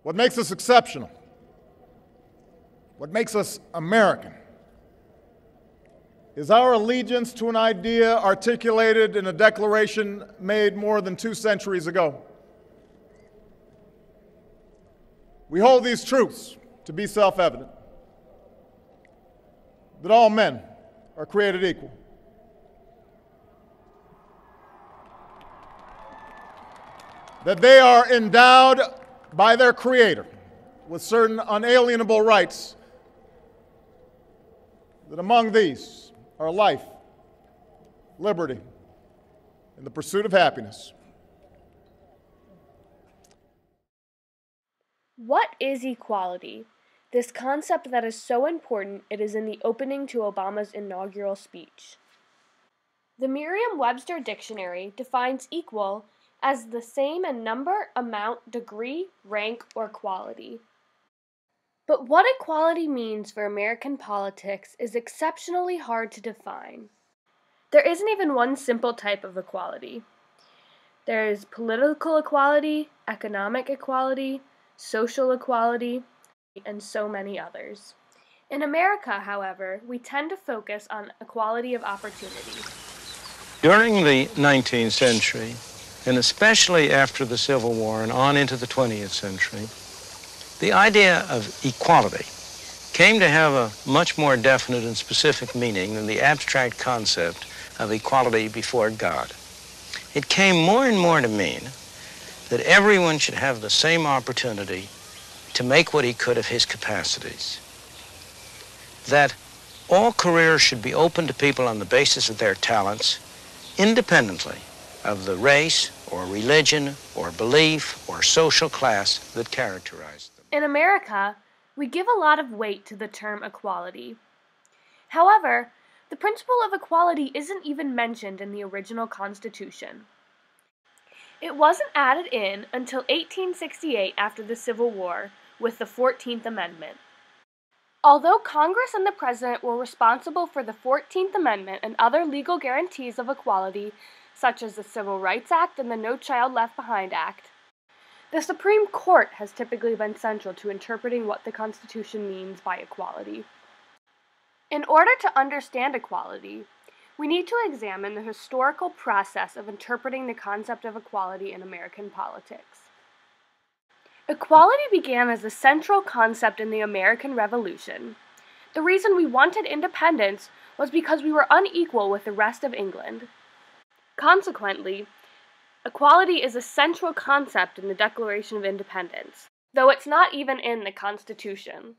What makes us exceptional, what makes us American, is our allegiance to an idea articulated in a declaration made more than 2 centuries ago. We hold these truths to be self-evident: that all men are created equal, that they are endowed by their Creator with certain unalienable rights, that among these are life, liberty, and the pursuit of happiness. What is equality? This concept that is so important it is in the opening to Obama's inaugural speech. The Merriam-Webster Dictionary defines equal as the same in number, amount, degree, rank, or quality. But what equality means for American politics is exceptionally hard to define. There isn't even one simple type of equality. There is political equality, economic equality, social equality, and so many others. In America, however, we tend to focus on equality of opportunity. During the 19th century, and especially after the Civil War and on into the 20th century, the idea of equality came to have a much more definite and specific meaning than the abstract concept of equality before God. It came more and more to mean that everyone should have the same opportunity to make what he could of his capacities, that all careers should be open to people on the basis of their talents, independently of the race or religion or belief or social class that characterized them. In America, we give a lot of weight to the term equality. However, the principle of equality isn't even mentioned in the original Constitution. It wasn't added in until 1868 after the Civil War with the 14th Amendment. Although Congress and the President were responsible for the 14th Amendment and other legal guarantees of equality, such as the Civil Rights Act and the No Child Left Behind Act, the Supreme Court has typically been central to interpreting what the Constitution means by equality. In order to understand equality, we need to examine the historical process of interpreting the concept of equality in American politics. Equality began as a central concept in the American Revolution. The reason we wanted independence was because we were unequal with the rest of England. Consequently, equality is a central concept in the Declaration of Independence, though it's not even in the Constitution.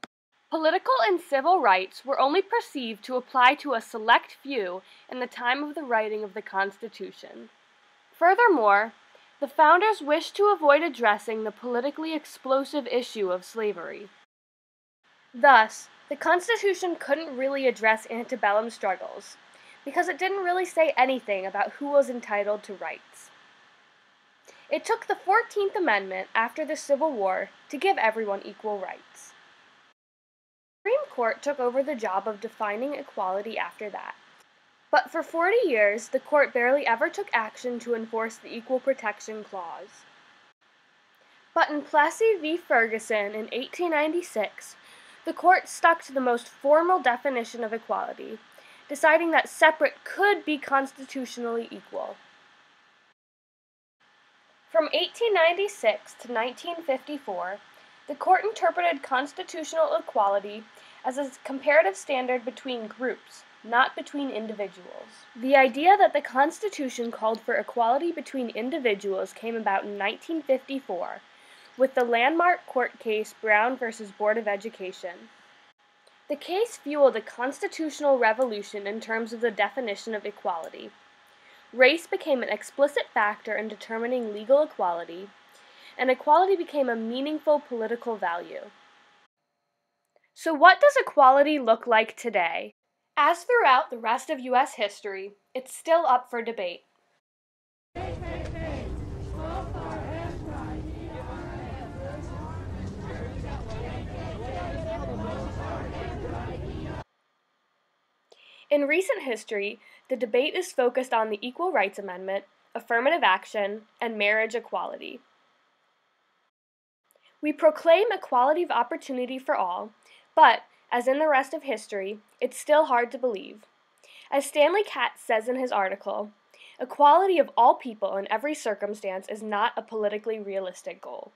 Political and civil rights were only perceived to apply to a select few in the time of the writing of the Constitution. Furthermore, the founders wished to avoid addressing the politically explosive issue of slavery. Thus, the Constitution couldn't really address antebellum struggles, because it didn't really say anything about who was entitled to rights. It took the 14th Amendment after the Civil War to give everyone equal rights. The Supreme Court took over the job of defining equality after that. But for 40 years, the court barely ever took action to enforce the Equal Protection Clause. But in Plessy v. Ferguson in 1896, the court stuck to the most formal definition of equality, deciding that separate could be constitutionally equal. From 1896 to 1954, the court interpreted constitutional equality as a comparative standard between groups, not between individuals. The idea that the Constitution called for equality between individuals came about in 1954 with the landmark court case Brown v. Board of Education. The case fueled a constitutional revolution in terms of the definition of equality. Race became an explicit factor in determining legal equality, and equality became a meaningful political value. So what does equality look like today? As throughout the rest of U.S. history, it's still up for debate. In recent history, the debate is focused on the Equal Rights Amendment, affirmative action, and marriage equality. We proclaim equality of opportunity for all, but, as in the rest of history, it's still hard to believe. As Stanley Katz says in his article, equality of all people in every circumstance is not a politically realistic goal.